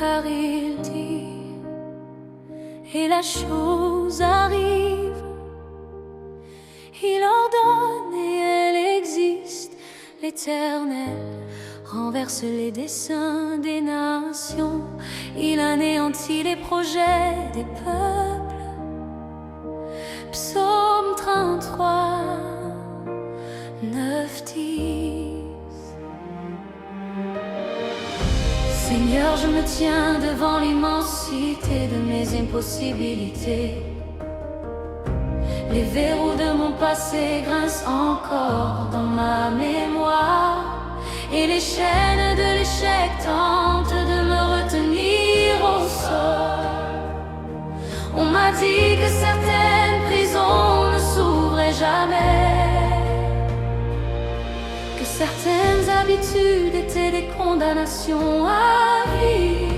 car il dit, et la chose arrive. Il ordonne et elle existe. L'Éternel renverse les desseins des nations. Il anéantit les projets des peuples. Psaume 33, 9-10. Seigneur, je me tiens devant l'immensité de mes impossibilités. Les verrous de mon passé grincent encore dans ma mémoire, et les chaînes de l'échec tentent de me retenir au sol. On m'a dit que certaines prisons ne s'ouvraient jamais, que certaines habitudes étaient des condamnations à vie.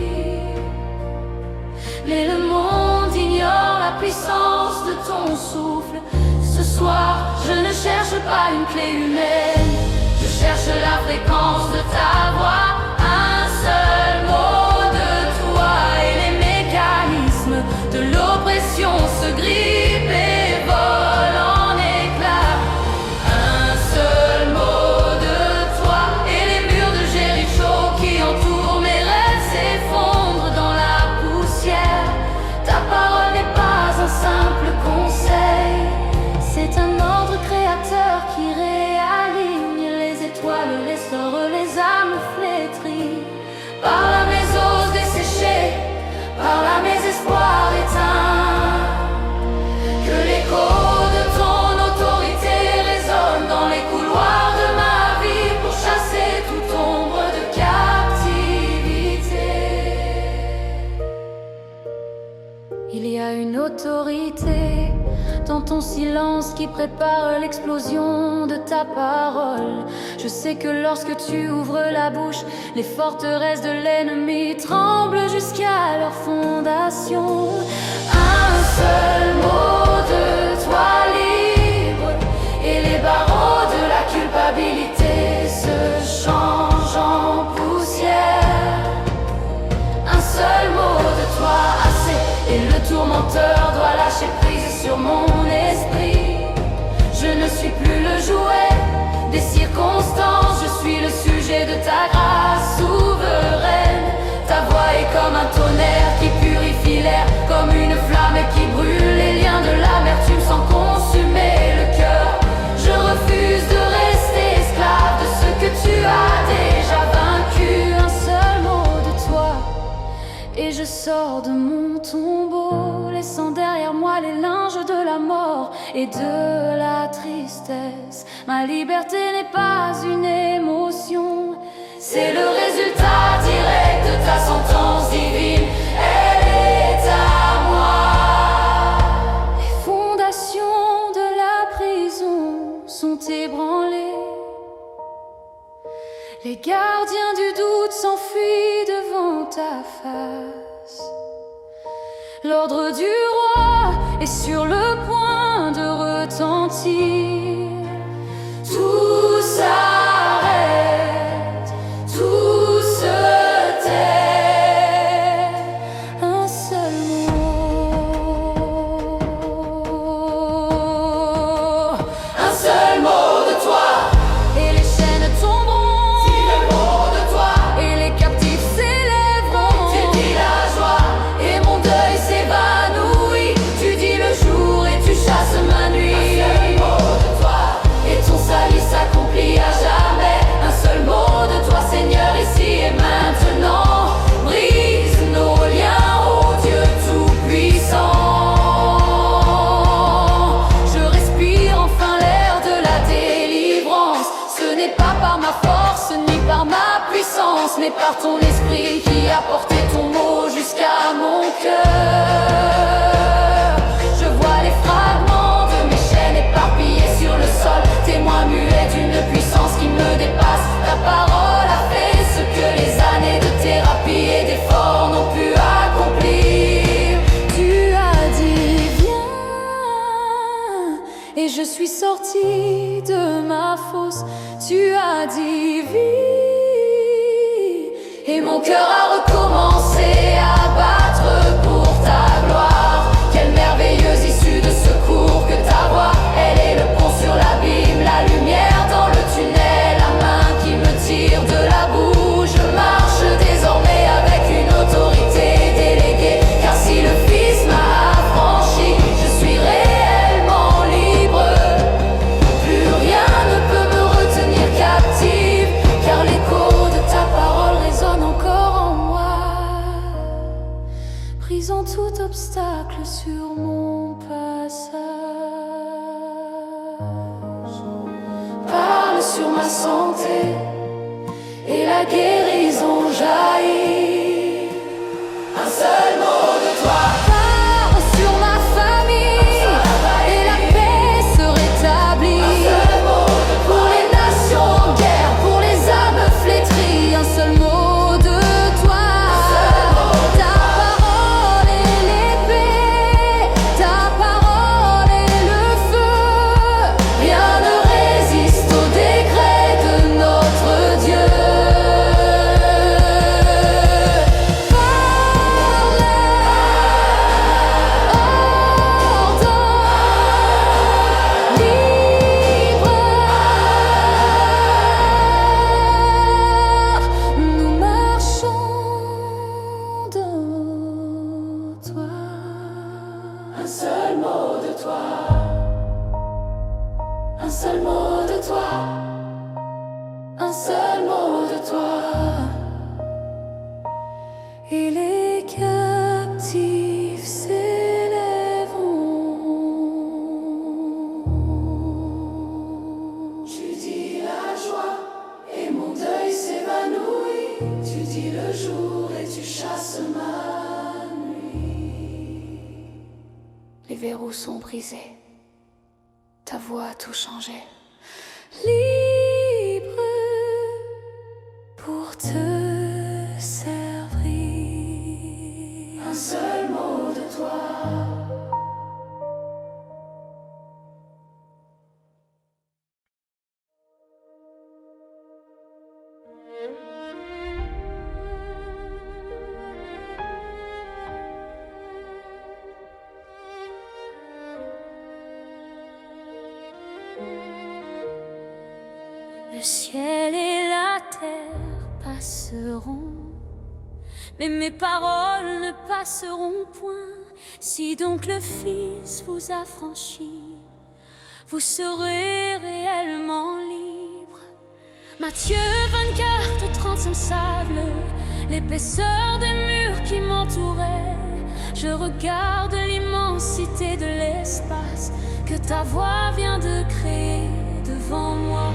Mais le monde ignore la puissance de ton souffle. Ce soir, je ne cherche pas une clé humaine, je cherche la fréquence de ta voix. Un seul mot de toi et les mécanismes de l'oppression se grippent et volent en éclats. Un seul mot de toi et les murs de Jéricho qui entourent mes rêves s'effondrent dans la poussière. Ta parole n'est pas un simple conseil, c'est un ordre créateur qui réaligne les étoiles, les sorts, les âmes flétries. Parle à mes os desséchés, parle à mes espoirs éteints. Que l'écho de ton autorité résonne dans les couloirs de ma vie pour chasser toute ombre de captivité. Il y a une autorité dans ton silence qui prépare l'explosion de ta parole. Je sais que lorsque tu ouvres la bouche, les forteresses de l'ennemi tremblent jusqu'à leur fondation. Un seul mot de toi libre et les barreaux de la culpabilité se changent en poussière. Un seul mot de toi assez et le tourmenteur doit lâcher prise sur mon esprit. Je ne suis plus le jouet des circonstances, je suis le sujet de ta grâce souveraine. Ta voix est comme un tonnerre qui purifie l'air, comme une flamme qui brûle les liens de l'amertume sans consumer le cœur. Je refuse de rester esclave de ce que tu as déjà vaincu. Un seul mot de toi et je sors de mon tombeau, laissant derrière moi les linges de la mort et de la tristesse. Ma liberté n'est pas une émotion, c'est le résultat direct de ta sentence divine. Elle est à moi. Les fondations de la prison sont ébranlées. Les gardiens du doute s'enfuient devant ta face. L'ordre du roi est sur le point de retentir. Tout s'arrête, tout se tait. Un seul mot, un seul mot de toi et les chaînes tomberont. Si le mot de toi et les captifs s'élèveront. Tu dis la joie et mon deuil s'évanouit. Tu dis le jour et tu chasses ma nuit. Un seul mot de toi et ton salut s'accomplit à jamais. Un seul mot de toi, Seigneur, ici et maintenant. Brise nos liens, ô Dieu tout-puissant. Je respire enfin l'air de la délivrance. Ce n'est pas par ma force ni par ma puissance, mais par ton esprit qui a porté ton mot jusqu'à mon cœur. Je vois les fragments de mes chaînes éparpillés sur le sol, témoin muet d'une puissance qui me dépasse. Ta parole a fait ce que les années de thérapie et d'efforts n'ont pu accomplir. Tu as dit viens et je suis sortie de ma fosse. Tu as dit vis et mon cœur a recommencé. brisant tout obstacle sur mon passage. Parle sur ma santé et la guérison jaillit. Un seul mot de toi. Parle sur ma famille et la paix se rétablit. Un seul mot de toi. Pour les nations en guerre, pour les âmes flétries, un seul mot de toi. Ta parole est l'épée, ta parole est le feu. Rien ne résiste au décret de notre Dieu. Un seul mot de toi, un seul mot de toi, un seul mot de toi, et les captifs s'élèveront. Tu dis la joie et mon deuil s'évanouit. Tu dis le jour et tu chasses ma nuit. Les verrous sont brisés, ta voix a tout changé. Libre pour te servir. Un seul mot de toi. Le ciel et la terre passeront, mais mes paroles ne passeront point. Si donc le Fils vous a franchi, vous serez réellement libre. Matthieu 24:35 sable l'épaisseur des murs qui m'entouraient. Je regarde l'immensité de l'espace que ta voix vient de créer devant moi.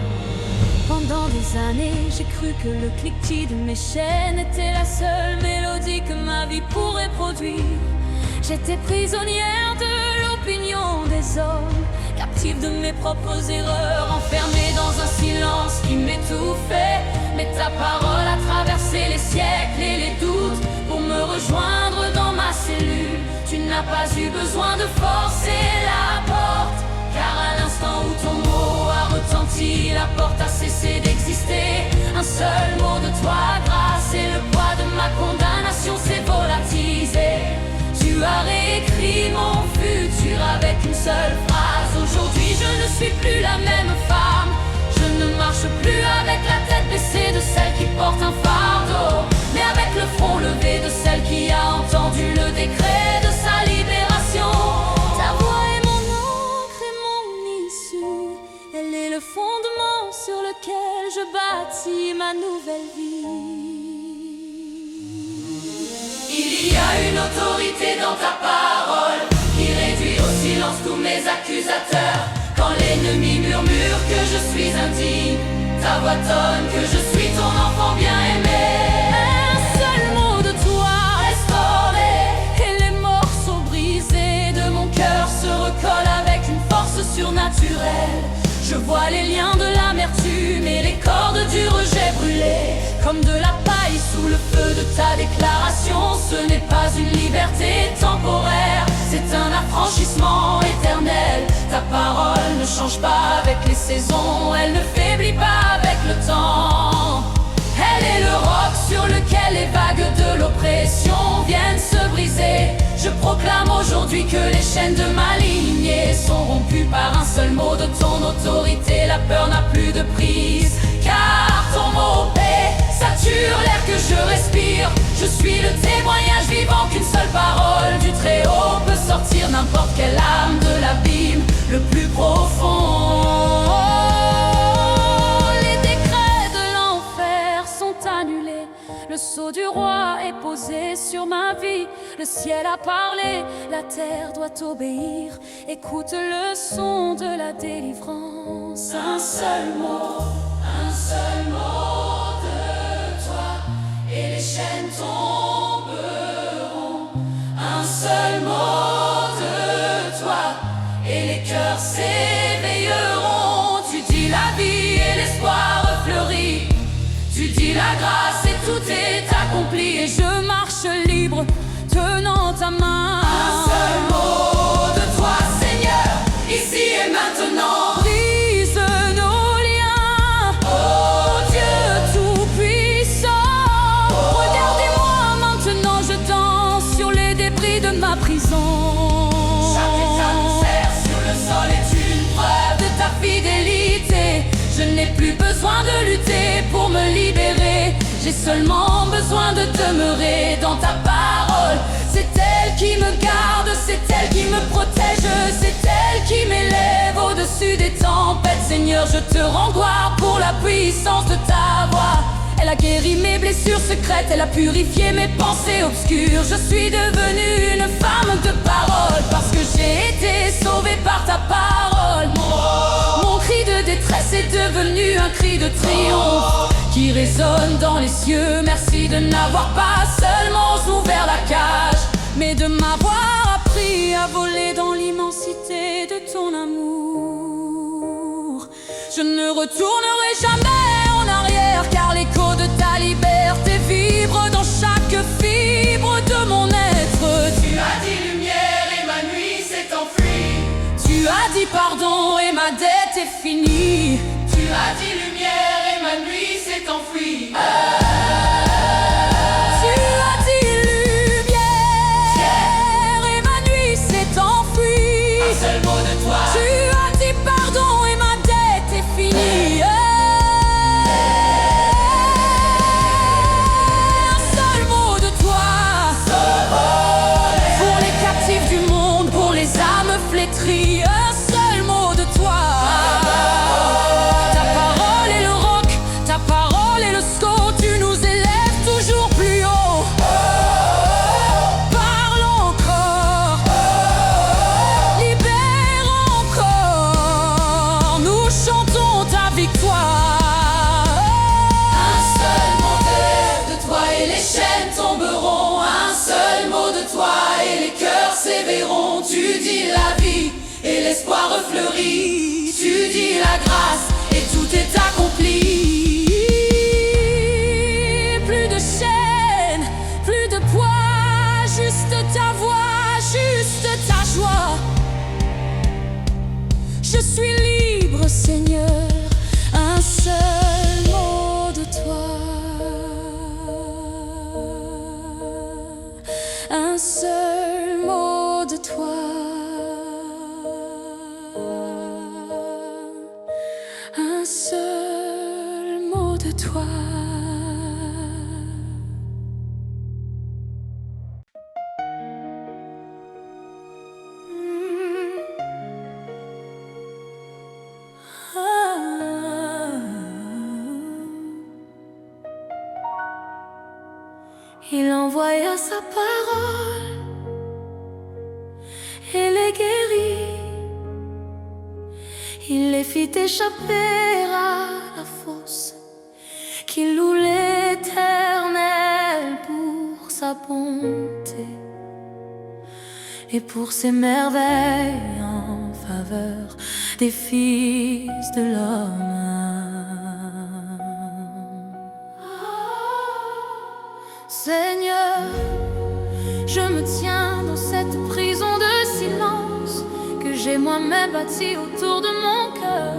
Pendant des années, j'ai cru que le cliquetis de mes chaînes était la seule mélodie que ma vie pourrait produire. J'étais prisonnière de l'opinion des hommes, captive de mes propres erreurs, enfermée dans un silence qui m'étouffait. Mais ta parole a traversé les siècles et les doutes pour me rejoindre dans ma cellule. Tu n'as pas eu besoin de forcer la porte, car à l'instant où ton mot a retenti, la porte a cessé d'exister. Un seul mot de toi, grâce, et le poids de ma condamnation s'est volatilisé. Tu as réécrit mon futur avec une seule phrase. Aujourd'hui je ne suis plus la même femme. Je ne marche plus avec la tête baissée de celle qui porte un fardeau, mais avec le front levé de celle qui a entendu le décret de sa libération. Ta voix est mon encre et mon issue. Elle est le fondement sur lequel je bâtis ma nouvelle vie. Il y a une autorité dans ta parole qui réduit au silence tous mes accusateurs. Quand l'ennemi murmure que je suis indigne, ta voix tonne que je suis ton enfant bien-aimé. Un seul mot de toi restauré, et les morceaux brisés de mon cœur se recollent avec une force surnaturelle. Je vois les liens de l'amertume et les cordes du rejet brûlées comme de la paille sous le feu de ta déclaration. Ce n'est pas une liberté temporaire, c'est un affranchissement éternel. Ta parole ne change pas avec les saisons, elle ne faiblit pas avec le temps. Elle est le roc sur lequel les vagues de l'oppression viennent se briser. Je proclame aujourd'hui que les chaînes de ma lignée sont rompues par un seul mot de ton autorité. La peur n'a plus de prise, car ton mot paix sature l'air que je respire. Je suis le témoignage vivant qu'une seule parole du Très-Haut peut sortir n'importe quelle âme de l'abîme le plus profond. Les décrets de l'enfer sont annulés, le sceau du roi est posé sur ma vie. Le ciel a parlé, la terre doit obéir. Écoute le son de la délivrance. Un seul mot de toi, et les chaînes tomberont. Un seul mot de toi, et les cœurs s'éveilleront. Tu dis la vie et l'espoir fleurit. Tu dis la grâce et tout est accompli. Et je marche libre, tenant ta main. Un seul mot de toi, Seigneur, ici et maintenant. Brise nos liens, oh Dieu tout-puissant. Regardez-moi maintenant, je danse sur les débris de ma prison. Chaque étincelle sur le sol est une preuve de ta fidélité. Je n'ai plus besoin de lutter pour me libérer. J'ai seulement besoin de demeurer dans ta parole. C'est elle qui me garde, c'est elle qui me protège. C'est elle qui m'élève au-dessus des tempêtes. Seigneur, je te rends gloire pour la puissance de ta voix. Elle a guéri mes blessures secrètes, elle a purifié mes pensées obscures. Je suis devenue une femme de parole parce que j'ai été sauvée par ta parole. Mon cri de détresse est devenu un cri de triomphe qui résonne dans les cieux. Merci de n'avoir pas seulement ouvert la cage, mais de m'avoir appris à voler dans l'immensité de ton amour. Je ne retournerai jamais en arrière, car l'écho de ta liberté vibre dans chaque fibre de mon être. Tu as dit lumière et ma nuit s'est enfuie. Tu as dit pardon et ma dette est finie. Tu as dit lumière et ma nuit s'est enfuie. Tu as dit lumière et ma nuit s'est enfuie. Un seul mot de toi. Tu as dit pardon et ma dette est finie. Un seul mot de toi. Pour les captifs du monde, pour les âmes flétries. Un seul mot de toi. Ta parole est le roc, ta parole est le sceau. Tu nous élèves toujours plus haut. Parle encore, libère encore. Nous chantons ta victoire. Un seul mot de toi et les chaînes tomberont. Un seul mot de toi et les cœurs s'éveilleront. Tu dis la vie et l'espoir fleurit. Tu dis la grâce et tout est accompli. Plus de chaînes, plus de poids, juste ta voix, juste ta joie. Je suis libre, Seigneur, un seul mot de toi. Un seul mot de toi. Un seul mot de toi. Il envoya sa parole et les guérit. Il les fit échapper à la fosse, qu'il loue l'Éternel pour sa bonté et pour ses merveilles en faveur des fils de l'homme. Seigneur, je me tiens dans cette prison de silence que j'ai moi-même bâtie autour de mon cœur.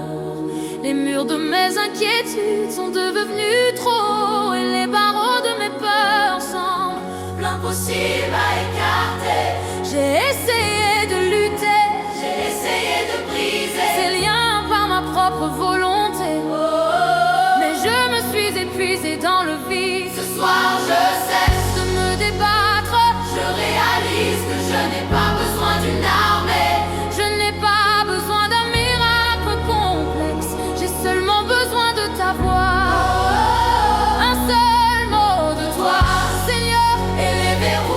Les murs de mes inquiétudes sont devenus trop hauts et les barreaux de mes peurs semblent L'impossible à écarter. J'ai essayé de lutter, J'ai essayé de briser ces liens par ma propre volonté, mais je me suis épuisée dans le vide. Ce soir je cesse De me débattre, Je réalise que je n'ai pas besoin d'une armée. je n'ai pas besoin d'un miracle complexe. J'ai seulement besoin de ta voix. Un seul mot de toi, Seigneur, Et les verrous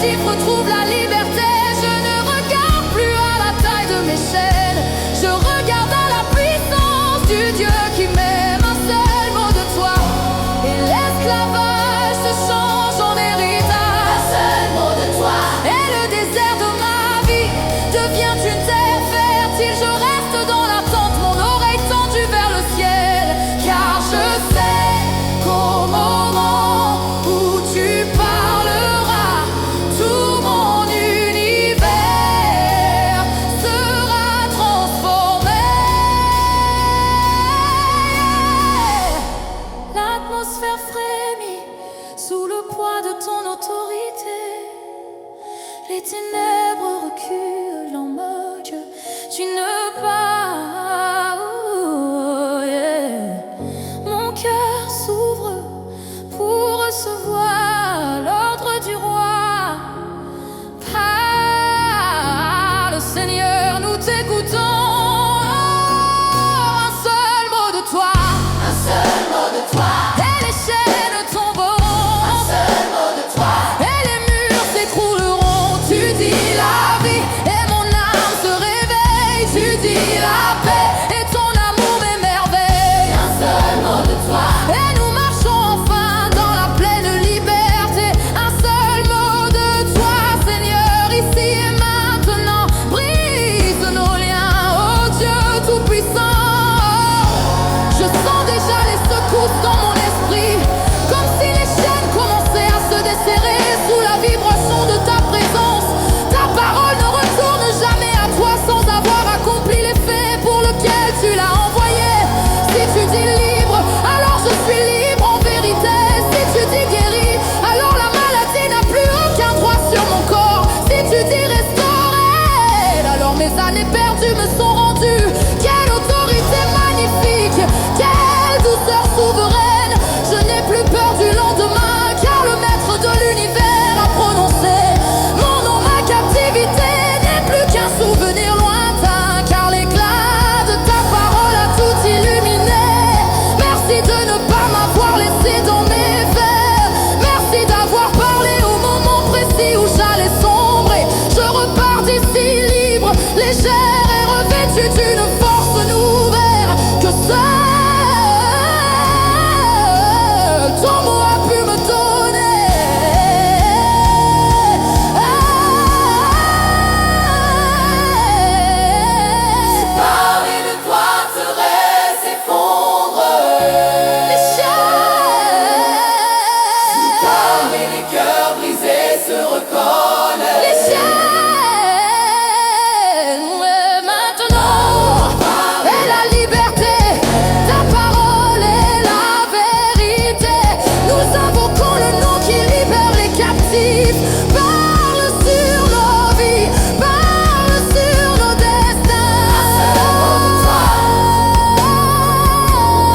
chiffres trouvent la liberté. Je ne regarde plus à la taille de mes chaînes, je regarde à la puissance du Dieu qui m'aime. Un seul mot de toi et l'esclavage se change en héritage. Un seul mot de toi et le désert de ma vie devient une terre fertile. Je reste dans l'attente, mon oreille tendue vers le ciel, car je sais qu'au moment où tu parleras, tout mon univers sera transformé. L'atmosphère frémit sous le poids de ton autorité. Les ténèbres reculent en mode tu ne pas. Oh, yeah. Mon cœur s'ouvre pour recevoir l'ordre du roi. Parle, Seigneur, nous t'écoutons. Un seul mot de toi, Un seul mot de toi et les chaînes tomberont. Un seul mot de toi Et les murs s'écrouleront. Tu dis la vie et mon âme se réveille. Tu dis la paix et ton amour m'émerveille. Un seul mot de toi Et nous marchons enfin dans la pleine liberté. Un seul mot de toi, Seigneur, ici et maintenant. Brise nos liens, oh Dieu tout-puissant. Je sens déjà les secousses dans mon esprit, comme si les chaînes commençaient à se desserrer sous la vibration de ta présence. Ta parole ne retourne jamais à toi sans avoir accompli l'effet pour lequel tu l'as envoyé. Si tu dis libre, alors je suis libre en vérité. Si tu dis guéri, alors la maladie n'a plus aucun droit sur mon corps. Si tu dis restauré, alors mes années perdues me sont rendues. Quelle autorité magnifique, quelle douceur souveraine. Je n'ai plus peur du lendemain, car le maître de l'univers a prononcé mon nom. Ma captivité n'est plus qu'un souvenir lointain, car l'éclat de ta parole a tout illuminé. Merci de ne pas m'avoir laissé dans mes vers. Merci d'avoir parlé au moment précis où j'allais sombrer. Je repars d'ici libre, légère et revêtue d'une force nouvelle que seul ton mot a pu me donner. Parmi de toi ferait s'effondrer. Les chaînes, Parmi les cœurs brisés se reconnaît. les chaînes, maintenant et la liberté. Ta parole est la vérité. Nous invoquons le nom qui libère les captifs. Parle sur nos vies, parle sur nos destins.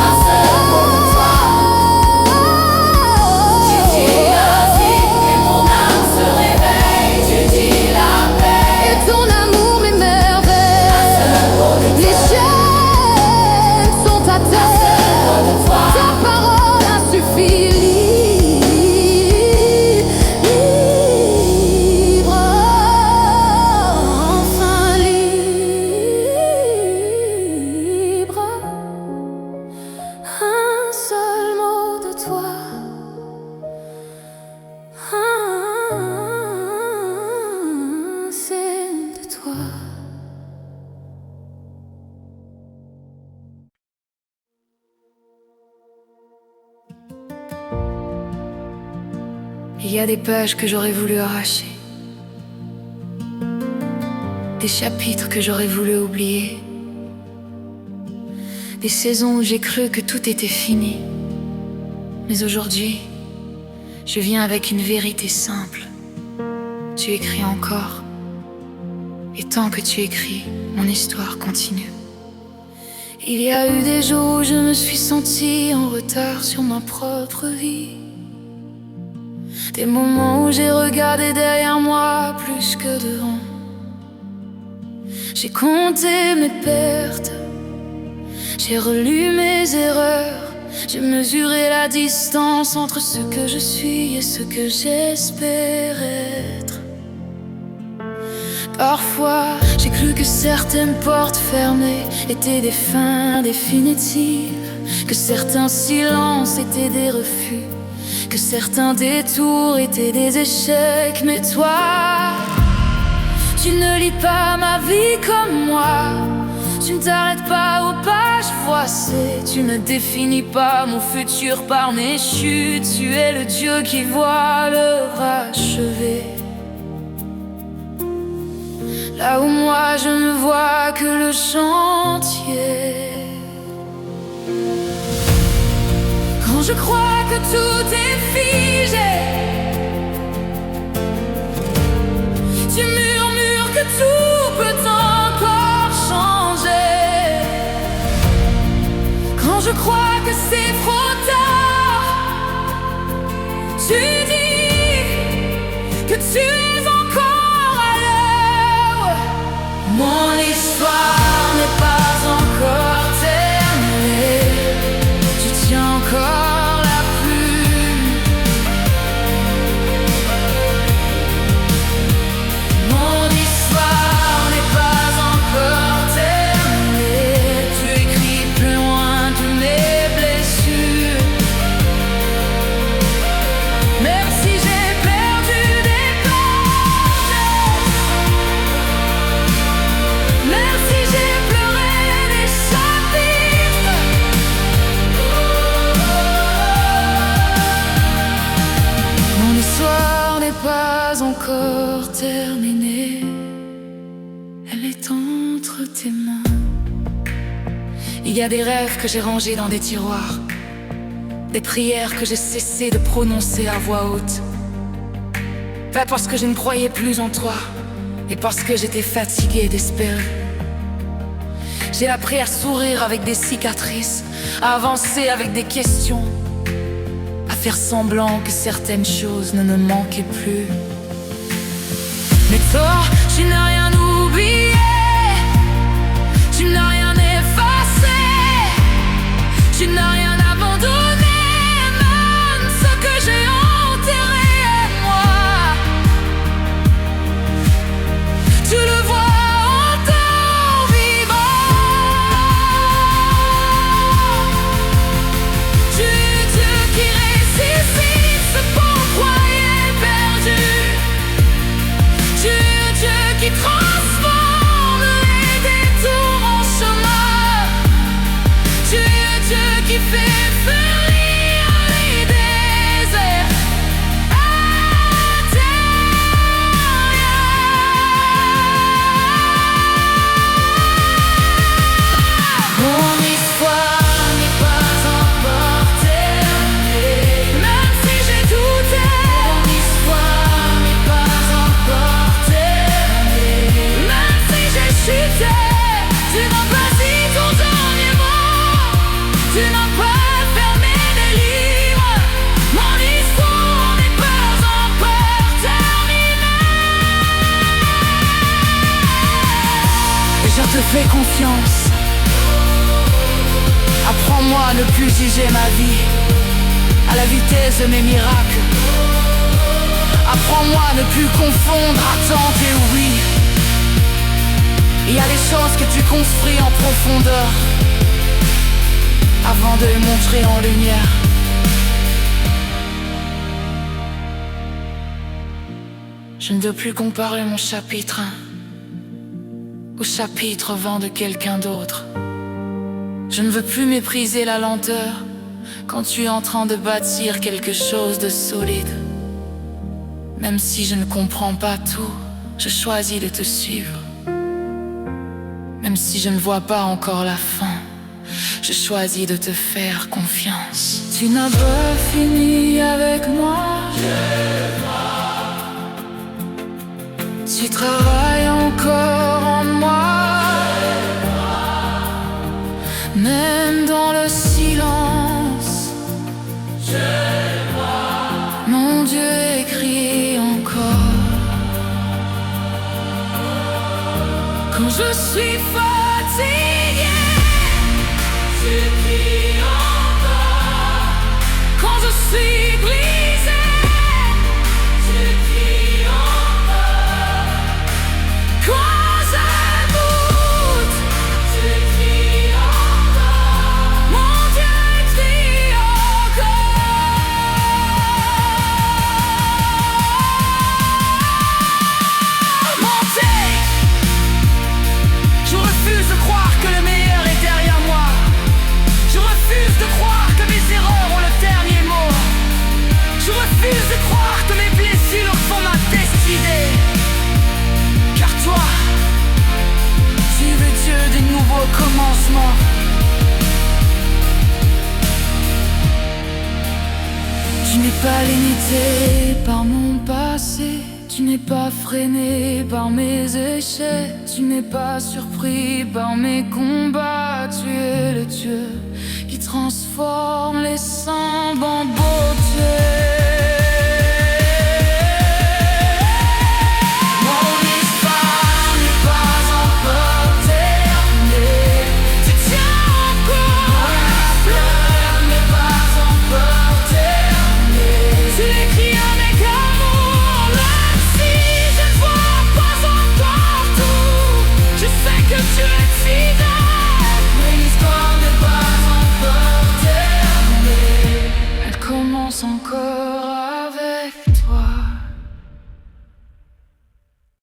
Un seul mot de toi Tu dis la vie et mon âme se réveille. Tu dis la paix Et ton amour m'émerveille. Les chaînes sont à terre. Ta parole a suffi. Libre, enfin libre. Un seul mot de toi. C'est de toi. Il y a des pages que j'aurais voulu arracher, des chapitres que j'aurais voulu oublier, des saisons où j'ai cru que tout était fini. Mais aujourd'hui, je viens avec une vérité simple. Tu écris encore, et tant que tu écris, mon histoire continue. Il y a eu des jours où je me suis sentie en retard sur ma propre vie. Des moments où j'ai regardé derrière moi plus que devant. J'ai compté mes pertes, j'ai relu mes erreurs, j'ai mesuré la distance entre ce que je suis et ce que j'espère être. Parfois, j'ai cru que certaines portes fermées étaient des fins définitives, que certains silences étaient des refus, que certains détours étaient des échecs. Mais toi, tu ne lis pas ma vie comme moi. Tu ne t'arrêtes pas aux pages froissées. Tu ne définis pas mon futur par mes chutes. Tu es le Dieu qui voit l'œuvre achevée, là où moi je ne vois que le chantier. Quand je crois que tout est figé, tu murmures que tout peut encore changer. Quand je crois que c'est trop tard, tu dis que tu es encore à l'heure. Mon histoire n'est pas encore terminée. Tu tiens encore la plume. Mon histoire n'est pas encore terminée. Tu écris plus loin de mes blessures. Même si j'ai perdu des pages, même si j'ai pleuré des chapitres, mon histoire n'est pas encore terminée. Elle est entre tes mains. Il y a des rêves que j'ai rangés dans des tiroirs, des prières que j'ai cessé de prononcer à voix haute. Pas parce que je ne croyais plus en toi, et parce que j'étais fatiguée d'espérer. J'ai appris à sourire avec des cicatrices, à avancer avec des questions, à faire semblant que certaines choses ne me manquaient plus. Mais toi, tu n'as rien oublié, tu n'as rien effacé, tu n'as rien abandonné, même ce que j'ai enterré en moi. Tu le vois encore vivant. Tu es Dieu qui ressuscite ce qu'on croyait perdu. Tu es Dieu qui transforme les détours en chemin. Tu es Dieu qui fait fleurir les déserts intérieurs. Mon histoire n'est pas encore terminée. Même si j'ai douté, mon histoire n'est pas encore terminée. Même si j'ai chuté, tu n'as pas dit ton dernier mot. Tu n'as pas fermé des livres. Mon histoire n'est pas encore terminée. Et je te fais confiance. Apprends-moi à ne plus juger ma vie à la vitesse de mes miracles. Apprends-moi à ne plus confondre attente et oubli. Il y a des choses que tu construis en profondeur avant de les montrer en lumière. Je ne veux plus comparer mon chapitre 1 au chapitre 20 de quelqu'un d'autre. Je ne veux plus mépriser la lenteur quand tu es en train de bâtir quelque chose de solide. Même si je ne comprends pas tout, je choisis de te suivre. Même si je ne vois pas encore la fin, je choisis de te faire confiance. Tu n'as pas fini avec moi. Tu travailles encore en moi. Même dans le silence, mon Dieu écrit encore. Quand je suis fatigué, tu cries encore. Quand je suis brisé, tu cries encore. guider. Car toi, tu es Dieu des nouveaux commencements. Tu n'es pas limité par mon passé, tu n'es pas freiné par mes échecs, tu n'es pas surpris par mes combats. Tu es le Dieu qui transforme les cendres en beauté.